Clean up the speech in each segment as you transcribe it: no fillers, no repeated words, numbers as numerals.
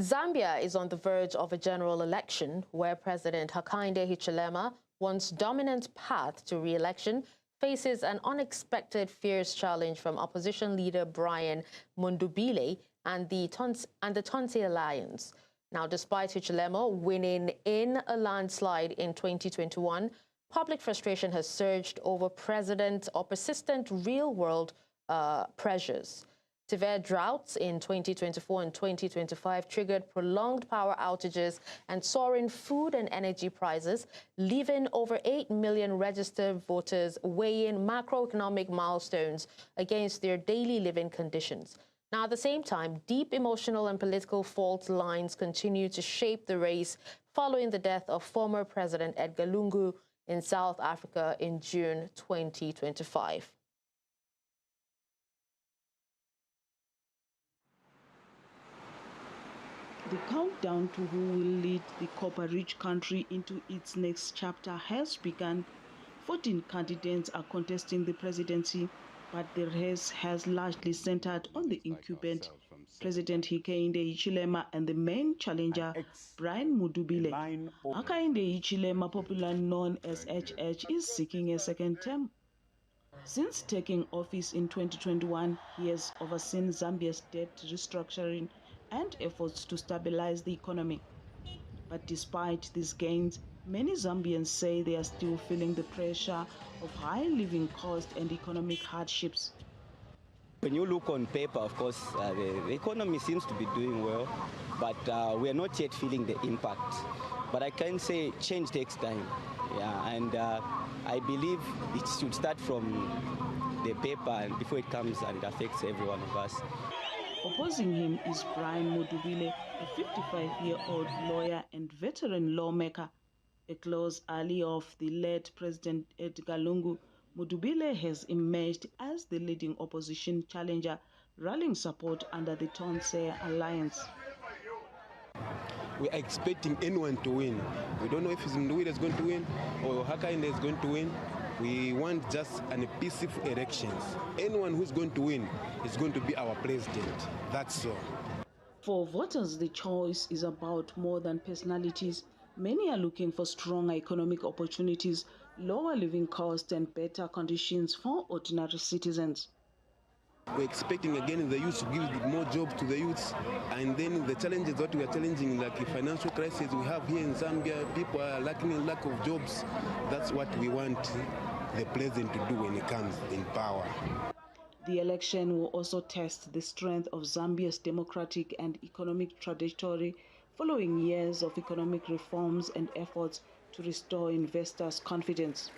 Zambia is on the verge of a general election where President Hakainde Hichilema, once dominant path to re-election, faces an unexpected fierce challenge from opposition leader Brian Mundubile and the Tonse Alliance. Now, despite Hichilema winning in a landslide in 2021, public frustration has surged over persistent real-world pressures. Severe droughts in 2024 and 2025 triggered prolonged power outages and soaring food and energy prices, leaving over 8 million registered voters weighing macroeconomic milestones against their daily living conditions. Now, at the same time, deep emotional and political fault lines continue to shape the race following the death of former President Edgar Lungu in South Africa in June 2025. The countdown to who will lead the copper-rich country into its next chapter has begun. 14 candidates are contesting the presidency, but the race has largely centered on the incumbent President Hakainde Hichilema and the main challenger, Brian Mundubile. Hakainde Hichilema, popularly known as HH, is seeking a second term. Since taking office in 2021, he has overseen Zambia's debt restructuring and efforts to stabilize the economy. But despite these gains, many Zambians say they are still feeling the pressure of high living costs and economic hardships. When you look on paper, of course, the economy seems to be doing well, but we are not yet feeling the impact. But I can say change takes time, and I believe it should start from the paper and before it comes and it affects every one of us. Opposing him is Brian Mundubile, a 55-year-old lawyer and veteran lawmaker. A close ally of the late President Edgar Lungu, Mundubile has emerged as the leading opposition challenger, rallying support under the Tonse Alliance. We are expecting anyone to win. We don't know if Mundubile is going to win or Hakainde is going to win. We want just peaceful elections. Anyone who's going to win is going to be our president. That's all. For voters, the choice is about more than personalities. Many are looking for stronger economic opportunities, lower living costs, and better conditions for ordinary citizens. We're expecting again the youth to give more jobs to the youths, and then the challenges that we are challenging, like the financial crisis we have here in Zambia, people are lacking lack of jobs. That's what we want the president to do when he comes in power. The election will also test the strength of Zambia's democratic and economic trajectory following years of economic reforms and efforts to restore investors' confidence.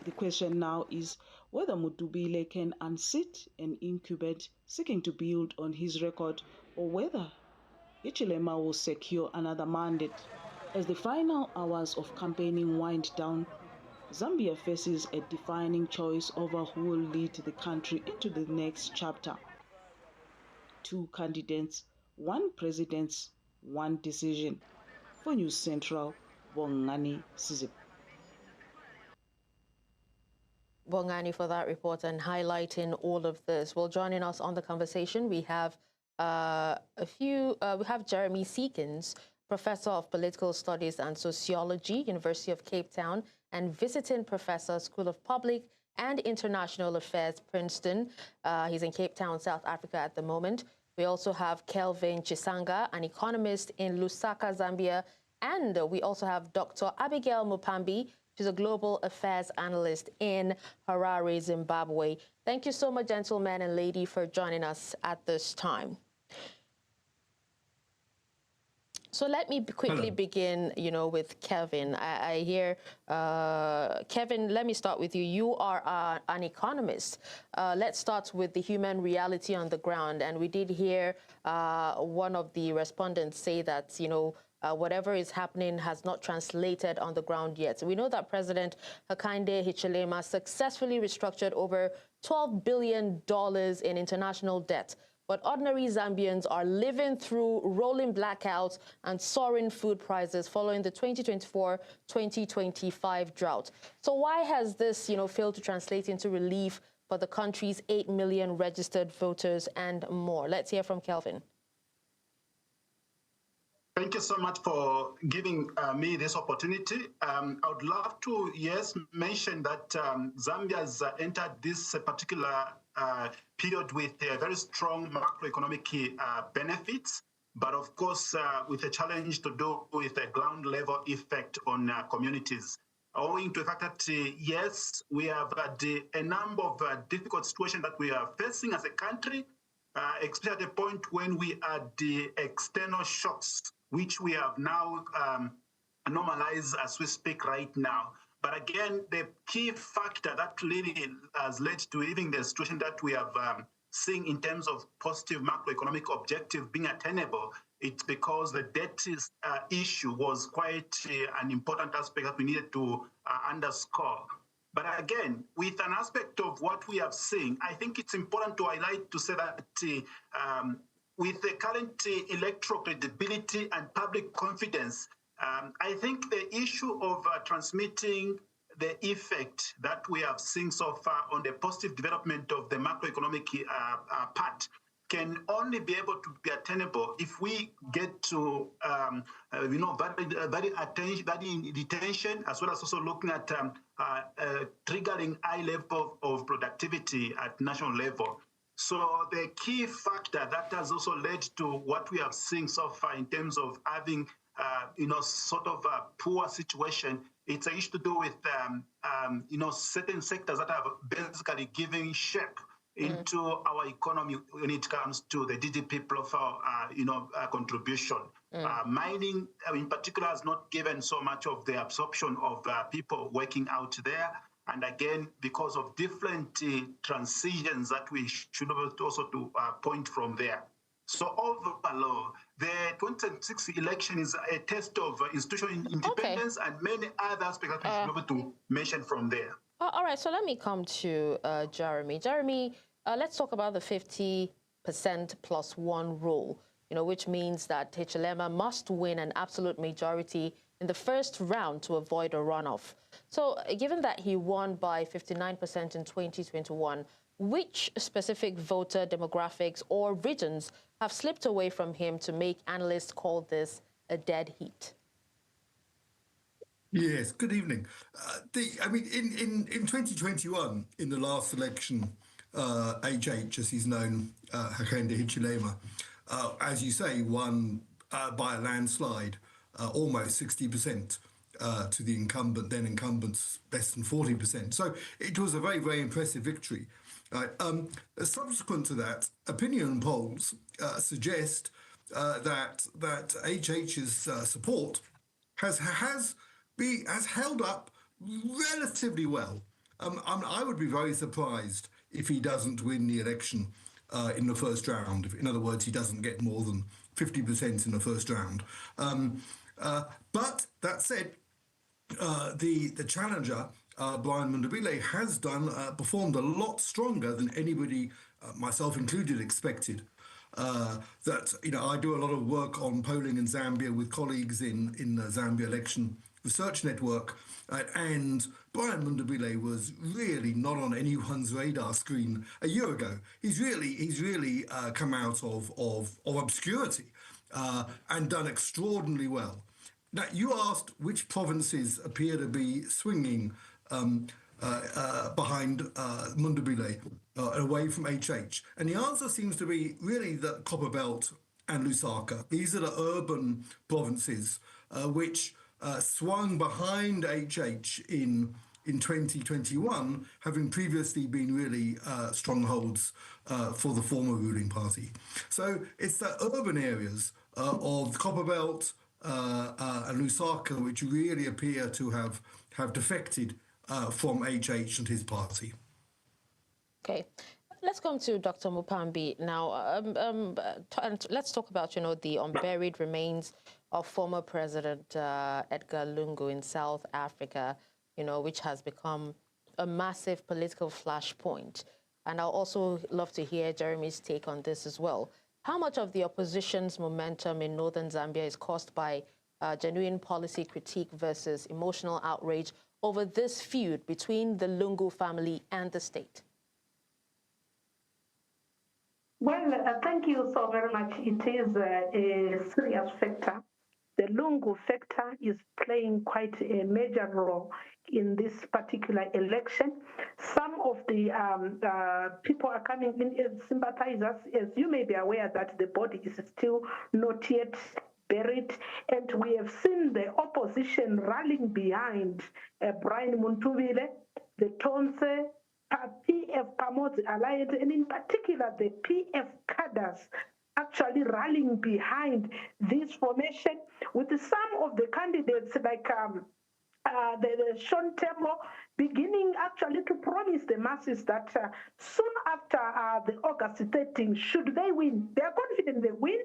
The question now is whether Mundubile can unseat an incumbent seeking to build on his record, or whether Hichilema will secure another mandate. As the final hours of campaigning wind down, Zambia faces a defining choice over who will lead the country into the next chapter. 2 candidates, 1 president, 1 decision. For News Central, Bongani Sizip. Bongani for that report and highlighting all of this. Well, joining us on the conversation, we have we have Jeremy Seekins, Professor of Political Studies and Sociology, University of Cape Town, and Visiting Professor, School of Public and International Affairs, Princeton. He's in Cape Town, South Africa at the moment. We also have Kelvin Chisanga, an economist in Lusaka, Zambia. And we also have Dr. Abigail Mupambi. She's a global affairs analyst in Harare, Zimbabwe. Thank you so much, gentlemen and lady, for joining us at this time. So let me quickly begin, with Kevin. I hear, Kevin, let me start with you. You are an economist. Let's start with the human reality on the ground. And we did hear one of the respondents say that, whatever is happening has not translated on the ground yet. So we know that President Hakainde Hichilema successfully restructured over $12 billion in international debt. But ordinary Zambians are living through rolling blackouts and soaring food prices following the 2024-2025 drought. So why has this, failed to translate into relief for the country's 8 million registered voters and more? Let's hear from Kelvin. Thank you so much for giving me this opportunity. I would love to, yes, mention that Zambia has entered this particular period with very strong macroeconomic benefits, but of course with a challenge to do with a ground level effect on communities. Owing to the fact that, yes, we have had a number of difficult situations that we are facing as a country, especially at the point when we had the external shocks, which we have now normalized as we speak right now. But again, the key factor that really has led to even the situation that we have seen in terms of positive macroeconomic objective being attainable, it's because the debt issue was quite an important aspect that we needed to underscore. But again, with an aspect of what we have seen, I think it's important to highlight to say that with the current electoral credibility and public confidence, I think the issue of transmitting the effect that we have seen so far on the positive development of the macroeconomic part can only be able to be attainable if we get to, very retention, as well as also looking at triggering high level of productivity at national level. So the key factor that has also led to what we have seen so far in terms of having, sort of a poor situation, it's an issue to do with, certain sectors that have basically given shape into our economy when it comes to the GDP profile, contribution. Mining, in particular, has not given so much of the absorption of people working out there. And again, because of different transitions that we should be able to also to point from there. So overall, the 2026 election is a test of institutional independence and many other aspects that we should be able to mention from there. All right, so let me come to Jeremy. Jeremy, let's talk about the 50% plus one rule, which means that Hichilema must win an absolute majority in the first round to avoid a runoff. So given that he won by 59% in 2021, which specific voter demographics or regions have slipped away from him to make analysts call this a dead heat? Yes, good evening. In 2021, in the last election, HH, as he's known, Hakainde Hichilema, as you say, won by a landslide, almost 60% to the incumbent, then incumbent's less than 40%. So it was a very, very impressive victory. Subsequent to that, opinion polls suggest that HH's support has held up relatively well. I would be very surprised if he doesn't win the election in the first round. In other words, he doesn't get more than 50% in the first round. But that said, the challenger, Brian Mundubile, has performed a lot stronger than anybody, myself included, expected. I do a lot of work on polling in Zambia with colleagues in the Zambia Election Research Network, and Brian Mundubile was really not on anyone's radar screen a year ago. He's really come out of obscurity and done extraordinarily well. Now, you asked which provinces appear to be swinging behind Mundubile away from HH. And the answer seems to be really the Copperbelt and Lusaka. These are the urban provinces which swung behind HH in 2021, having previously been really strongholds for the former ruling party. So it's the urban areas of Copperbelt and Lusaka which really appear to have defected from HH and his party. Okay. Let's come to Dr. Mupambi now. And let's talk about, the unburied remains of former President Edgar Lungu in South Africa, which has become a massive political flashpoint. And I'll also love to hear Jeremy's take on this as well. How much of the opposition's momentum in northern Zambia is caused by genuine policy critique versus emotional outrage over this feud between the Lungu family and the state? Well, thank you so very much. It is a serious factor the Lungu sector is playing quite a major role in this particular election. Some of the people are coming in as sympathizers. As you may be aware that the body is still not yet buried, and we have seen the opposition rallying behind Brian Mundubile, the Tonse, PF Pamodzi Alliance, and in particular the PF cadres actually rallying behind this formation, with some of the candidates like the Sean Tembo beginning actually to promise the masses that soon after the August 13, should they win, they are confident they win,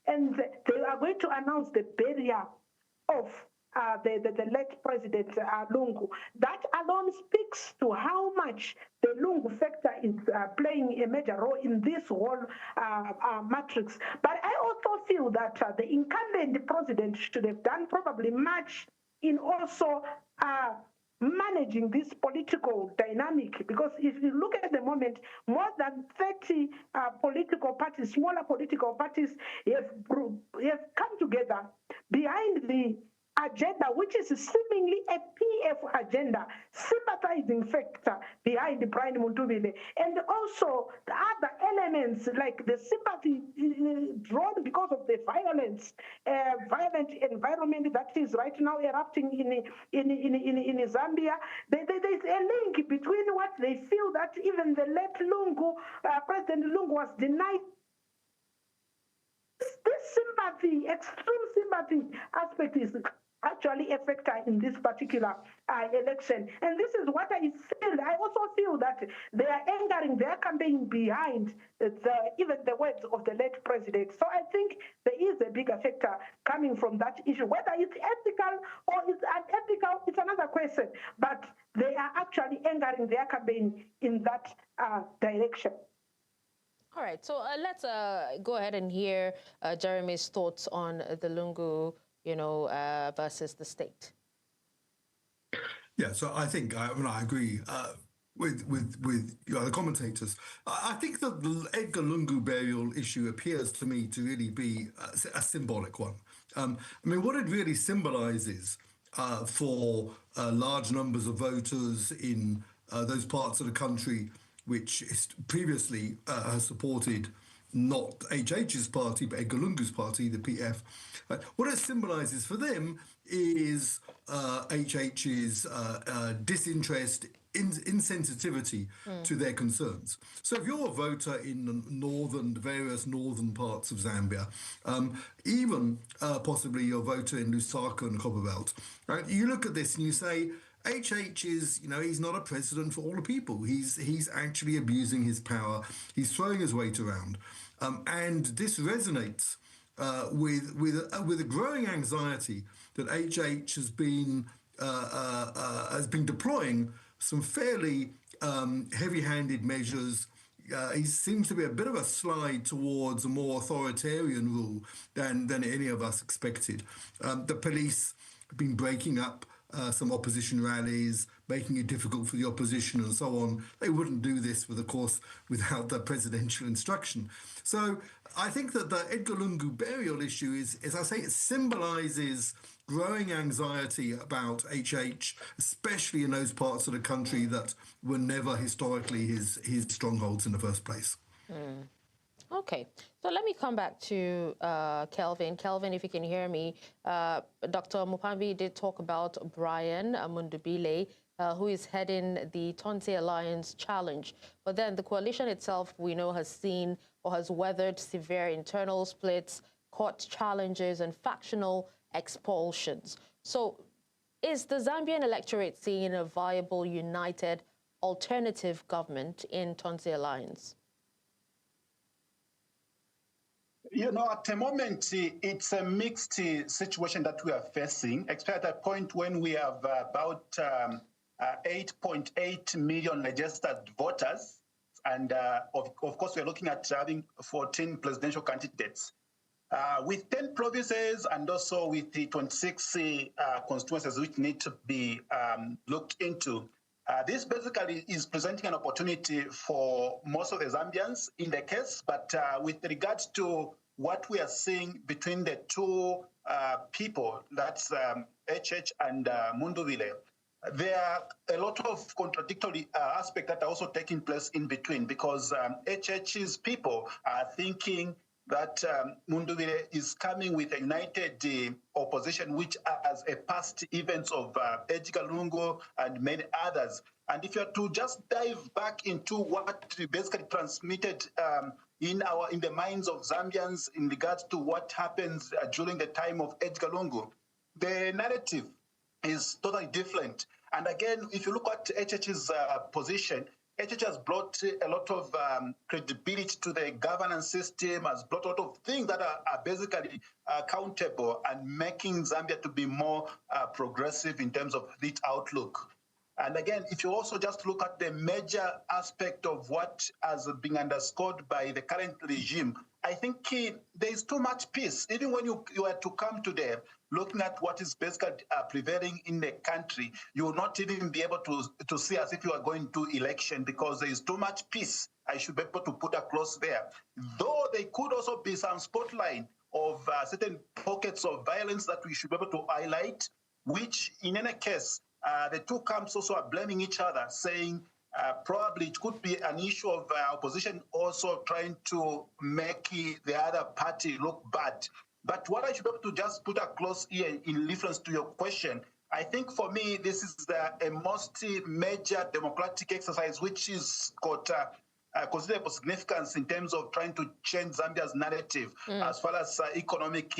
and they are going to announce the burial of the late President Lungu. That alone speaks to how much the Lungu sector is playing a major role in this whole matrix. But I also feel that the incumbent president should have done probably much in also managing this political dynamic, because if you look at the moment, more than 30 political parties, smaller political parties have come together behind the agenda, which is seemingly a PF agenda, sympathizing factor behind Brian Mundubile, and also the other elements like the sympathy drawn because of the violent environment that is right now erupting in Zambia. There's a link between what they feel that even the late Lungu, President Lungu, was denied. This sympathy, extreme sympathy aspect is actually a factor in this particular election. And this is what I feel. I also feel that they are anchoring their campaign behind even the words of the late president. So I think there is a bigger factor coming from that issue. Whether it's ethical or it's unethical, it's another question. But they are actually anchoring their campaign in that direction. All right, so let's go ahead and hear Jeremy's thoughts on the Lungu, versus the state. Yeah, so I think I agree with the other commentators. I think that the Edgar Lungu burial issue appears to me to really be a symbolic one. What it really symbolises for large numbers of voters in those parts of the country which previously has supported not HH's party, but Edgar Lungu's party, the PF. What it symbolises for them is HH's disinterest, insensitivity to their concerns. So if you're a voter in the various northern parts of Zambia, even possibly you're a voter in Lusaka and the Copperbelt, right? You look at this and you say, HH is, he's not a president for all the people. He's actually abusing his power. He's throwing his weight around. And this resonates with a growing anxiety that HH has been deploying some fairly heavy-handed measures. He seems to be a bit of a slide towards a more authoritarian rule than any of us expected. The police have been breaking up some opposition rallies, making it difficult for the opposition and so on. They wouldn't do this, of course, without the presidential instruction. So I think that the Edgar Lungu burial issue is, as I say, it symbolises growing anxiety about HH, especially in those parts of the country that were never historically his strongholds in the first place. Okay, so let me come back to Kelvin. Kelvin, if you can hear me, Dr. Mupambi did talk about Brian Mundubile, who is heading the Tonse Alliance challenge. But then the coalition itself, we know, has seen or has weathered severe internal splits, court challenges, and factional expulsions. So is the Zambian electorate seeing a viable, united, alternative government in Tonse Alliance? At the moment, it's a mixed situation that we are facing, especially at a point when we have about 8.8 million registered voters. And of course, we're looking at having 14 presidential candidates. With 10 provinces and also with the 26 constituencies which need to be looked into, this basically is presenting an opportunity for most of the Zambians in the case, but with regards to what we are seeing between the two people, that's HH and Mundubile, there are a lot of contradictory aspects that are also taking place in between, because HH's people are thinking that Mundubile is coming with a united opposition, which has a past events of Edgar Lungu and many others. And if you are to just dive back into what basically transmitted in the minds of Zambians in regards to what happens during the time of Edgar Lungu, the narrative is totally different. And again, if you look at HH's position, HH has brought a lot of credibility to the governance system, has brought a lot of things that are basically accountable and making Zambia to be more progressive in terms of its outlook. And again, if you also just look at the major aspect of what has been underscored by the current regime, I think there is too much peace. Even when you are to come to them, looking at what is basically prevailing in the country, you will not even be able to see as if you are going to election, because there is too much peace. I should be able to put across there. Though there could also be some spotlight of certain pockets of violence that we should be able to highlight, which in any case, the two camps also are blaming each other, saying probably it could be an issue of opposition also trying to make the other party look bad. But what I should be able to just put across here in reference to your question, I think for me, this is a most major democratic exercise which is got considerable significance in terms of trying to change Zambia's narrative as far as economic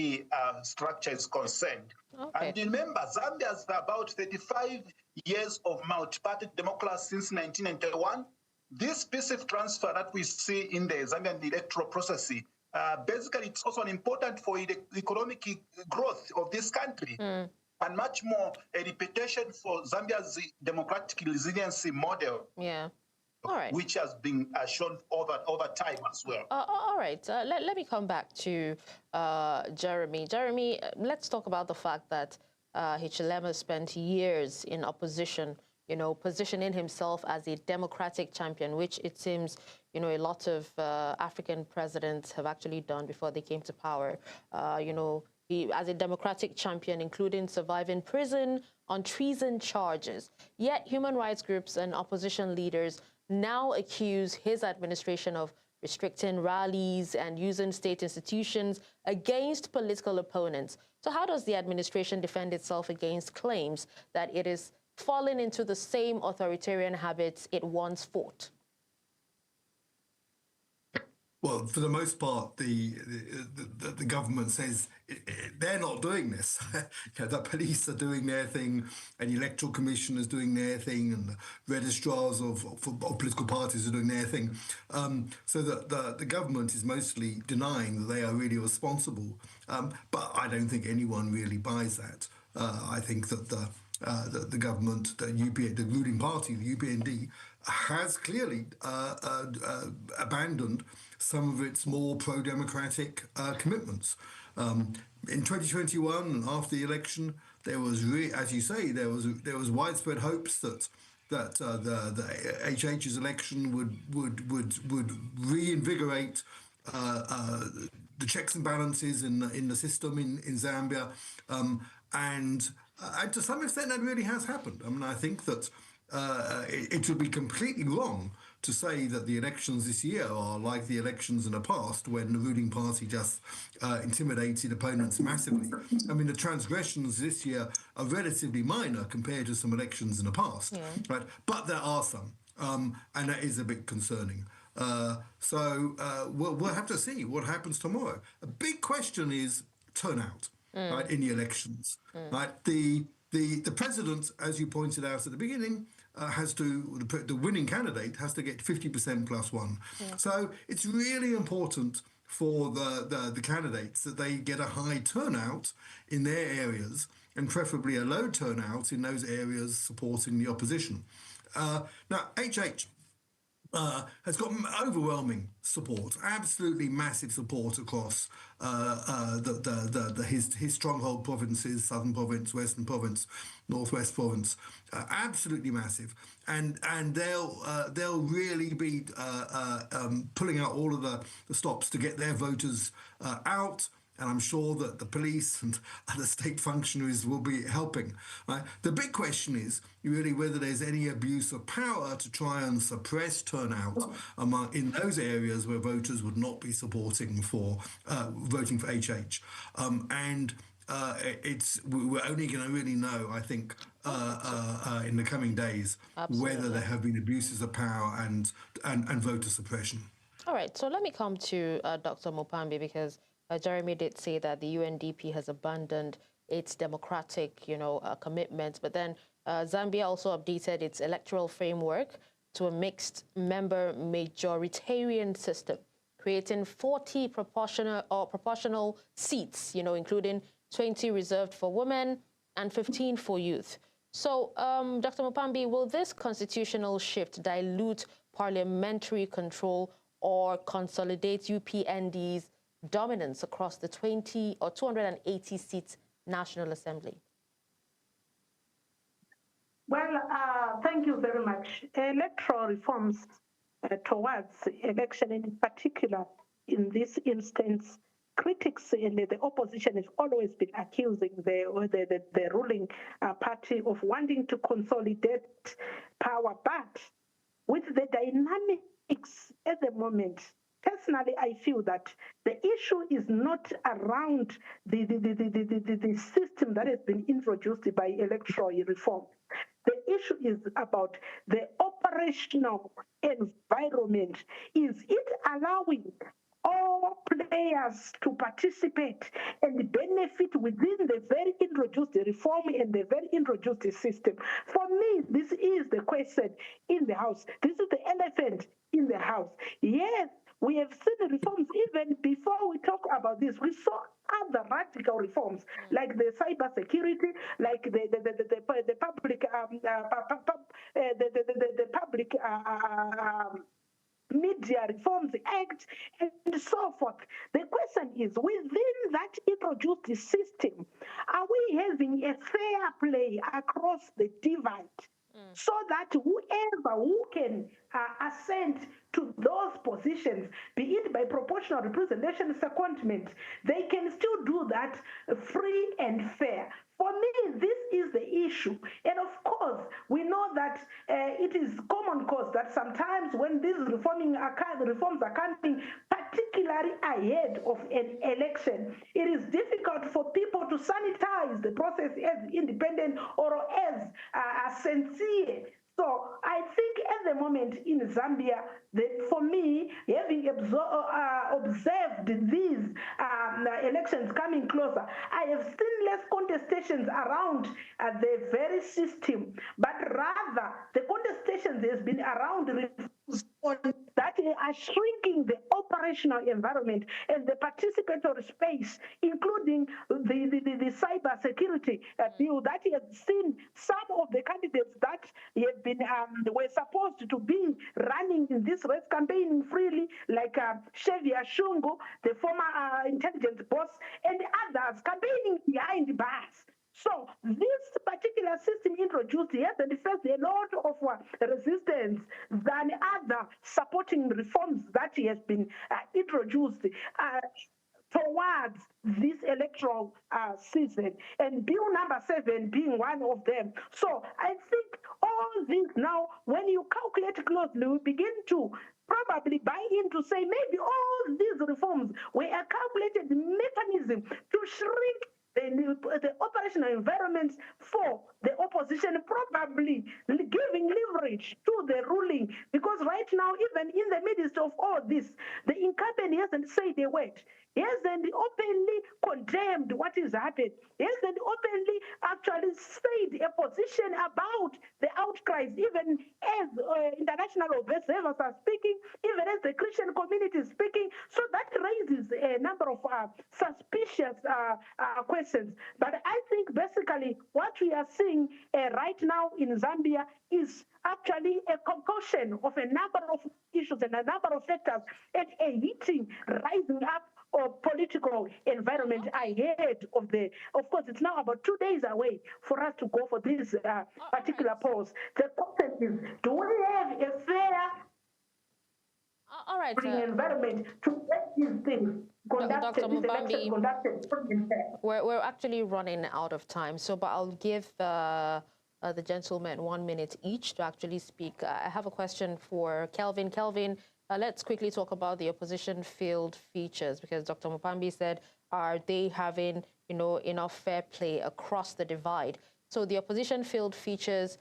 structure is concerned. Okay. And remember, Zambia has about 35 years of multi-party democracy since 1991. This peaceful transfer that we see in the Zambian electoral process, basically it's also important for the economic growth of this country. And much more a reputation for Zambia's democratic resiliency model. Yeah. All right. Which has been shown over time as well. All right. Let me come back to Jeremy. Jeremy, let's talk about the fact that Hichilema spent years in opposition, positioning himself as a democratic champion, which it seems, a lot of African presidents have actually done before they came to power. He, as a democratic champion, including surviving prison on treason charges. Yet human rights groups and opposition leaders now accuse his administration of restricting rallies and using state institutions against political opponents. So how does the administration defend itself against claims that it is falling into the same authoritarian habits it once fought? Well, for the most part, the government says they're not doing this. The police are doing their thing, and the electoral commission is doing their thing, and the registrars of political parties are doing their thing. So that the government is mostly denying that they are really responsible. But I don't think anyone really buys that. I think that the government, the ruling party, the UPND, has clearly abandoned some of its more pro-democratic commitments. In 2021, and after the election, there was, as you say, there was widespread hopes that the HH's election would reinvigorate the checks and balances in the system in Zambia, and to some extent that really has happened. I mean, I think that it would be completely wrong to say that the elections this year are like the elections in the past when the ruling party just intimidated opponents massively. I mean, the transgressions this year are relatively minor compared to some elections in the past, right? But there are some, and that is a bit concerning. So we'll have to see what happens tomorrow. A big question is turnout, right, in the elections, right? The president, as you pointed out at the beginning, the winning candidate has to get 50% plus one. So it's really important for the candidates that they get a high turnout in their areas, and preferably a low turnout in those areas supporting the opposition. Now, HH has got overwhelming support, absolutely massive support across his stronghold provinces, Southern Province, Western Province, Northwest Province, absolutely massive, and they'll really be pulling out all of the stops to get their voters out. And I'm sure that the police and other state functionaries will be helping. Right? The big question is really whether there's any abuse of power to try and suppress turnout in those areas where voters would not be voting for HH. We're only going to really know, I think, in the coming days, whether there have been abuses of power and voter suppression. All right, so let me come to Dr. Mupambi, because Jeremy did say that the UNDP has abandoned its democratic, commitments, but then Zambia also updated its electoral framework to a mixed member majoritarian system, creating 40 proportional seats, including 20 reserved for women and 15 for youth. So, Dr. Mupambi, will this constitutional shift dilute parliamentary control or consolidate UPND's dominance across the 20 or 280 seats National Assembly? Well, thank you very much. Electoral reforms towards election, and in particular, in this instance, critics and the opposition has always been accusing the ruling party of wanting to consolidate power, but with the dynamics at the moment, personally, I feel that the issue is not around the system that has been introduced by electoral reform. The issue is about the operational environment. Is it allowing all players to participate and benefit within the very introduced reform and the very introduced system? For me, this is the question in the House. This is the elephant in the House. Yes, we have seen the reforms. Even before we talk about this, we saw other radical reforms like the cyber security, like the public Media Reforms Act, and so forth. The question is, within that introduced system, are we having a fair play across the divide? So that whoever who can ascend to those positions, be it by proportional representation, secondment, they can still do that free and fair. For me, this is the issue. And of course, we know that it is common cause that sometimes when these reforms are coming, particularly ahead of an election, it is difficult for people to sanitize the process as independent or as sincere. So I think at the moment in Zambia, for me, having observed these elections coming closer, I have seen less contestations around the very system, but rather the contestations has been around reforms that are shrinking the operational environment and the participatory space, including the cyber security bill that has seen some of the candidates that have been were supposed to be running in this race campaigning freely, like Xavier Shungu, the former intelligence boss, and others campaigning behind bars. So this particular system introduced hasn't faced a lot of resistance than other supporting reforms that has been introduced towards this electoral season, and bill number 7 being one of them. So I think all this now, when you calculate closely, we begin to probably buy in to say maybe all these reforms were a calculated mechanism to shrink the operational environment for the opposition, probably giving leverage to the ruling, because right now, even in the midst of all this, the incumbent hasn't said a word. He hasn't openly condemned what has happened. He hasn't openly actually said a position about the outcries, even as international observers are speaking, even as the Christian community is speaking. So that raises a number of suspicious questions. But I think basically what we are seeing right now in Zambia is actually a concoction of a number of issues and a number of factors and a heating, rising up of political environment ahead of course, it's now about 2 days away for us to go for this particular polls. The question is, do we have a fair all right, environment to get these things conducted, Dr. this election conducted? We're actually running out of time, but I'll give the gentlemen 1 minute each to actually speak. I have a question for Kelvin. Kelvin, let's quickly talk about the opposition field features, because Dr. Mupambi said, are they having enough fair play across the divide? So the opposition field features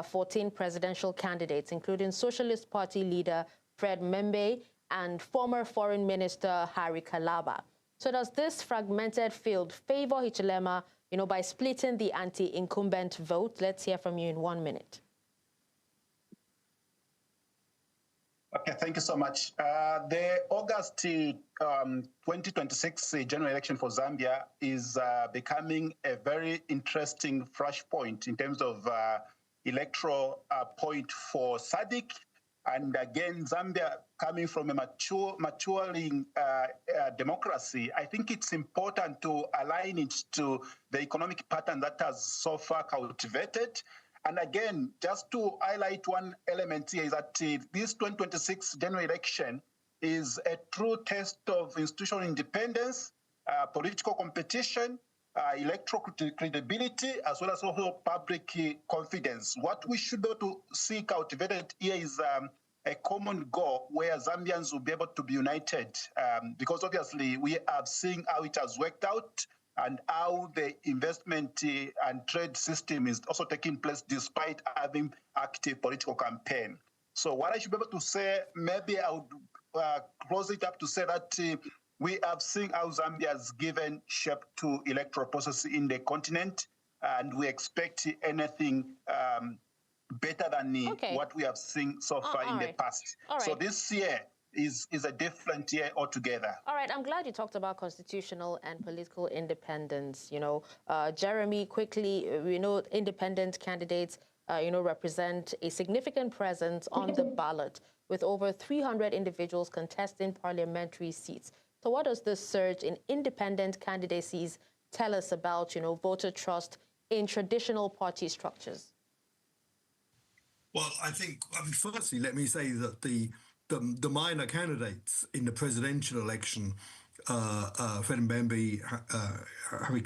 14 presidential candidates, including Socialist Party leader Fred Membe and former Foreign Minister Harry Kalaba. So does this fragmented field favor Hichilema, by splitting the anti-incumbent vote? Let's hear from you in 1 minute. Okay, thank you so much. The August 2026 general election for Zambia is becoming a very interesting flashpoint in terms of electoral point for SADC. And again, Zambia coming from a maturing democracy, I think it's important to align it to the economic pattern that has so far cultivated. And again, just to highlight one element here is that this 2026 general election is a true test of institutional independence, political competition, electoral credibility, as well as also public confidence. What we should be able to see cultivated here is a common goal where Zambians will be able to be united, because obviously we have seen how it has worked out and how the investment and trade system is also taking place despite having active political campaign. So what I should be able to say, maybe I would close it up to say that we have seen how Zambia has given shape to electoral process in the continent, and we expect anything better than what we have seen so far in the past. So this year is a different year altogether. All right, I'm glad you talked about constitutional and political independence. Jeremy, quickly, we know independent candidates, represent a significant presence on the ballot, with over 300 individuals contesting parliamentary seats. So what does this surge in independent candidacies tell us about, voter trust in traditional party structures? Well, firstly, let me say that the minor candidates in the presidential election, Fred Mbembe, Harry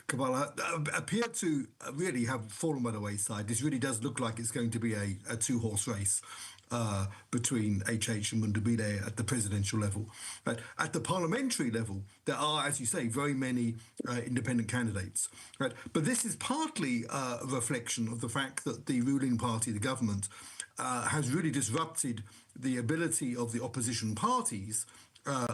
Kabala, appear to really have fallen by the wayside. This really does look like it's going to be a two-horse race between HH and Mundubile at the presidential level. Right? At the parliamentary level, there are, as you say, very many independent candidates. Right? But this is partly a reflection of the fact that the ruling party, the government, has really disrupted the ability of the opposition parties,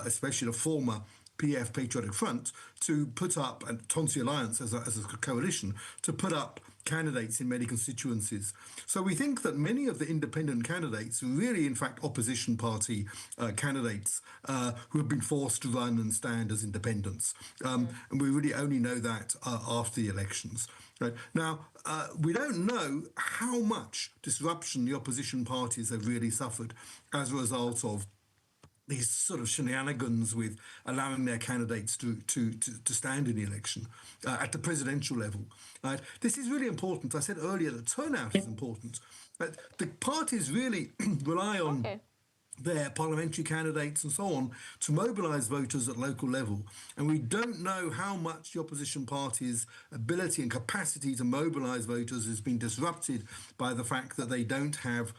especially the former PF Patriotic Front, to put up, and Tonsi Alliance as a coalition, to put up candidates in many constituencies. So we think that many of the independent candidates are really, in fact, opposition party candidates who have been forced to run and stand as independents. And we really only know that after the elections. Right. Now, we don't know how much disruption the opposition parties have really suffered as a result of these sort of shenanigans with allowing their candidates to stand in the election at the presidential level. Right? This is really important. I said earlier that turnout is important. But the parties really rely on their parliamentary candidates and so on to mobilise voters at local level. And we don't know how much the opposition party's ability and capacity to mobilise voters has been disrupted by the fact that they don't have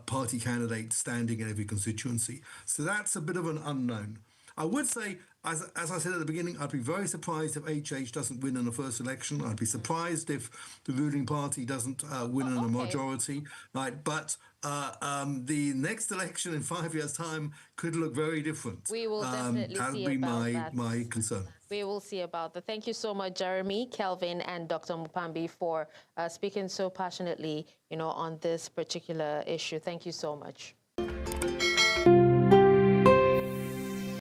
party candidates standing in every constituency. So that's a bit of an unknown. I would say as I said at the beginning, I'd be very surprised if HH doesn't win in the first election. I'd be surprised if the ruling party doesn't win in a majority. Right, but the next election in 5 years' time could look very different. We will definitely see be about that. my concern. We will see about that. Thank you so much, Jeremy, Kelvin, and Dr. Mupambi for speaking so passionately, on this particular issue. Thank you so much.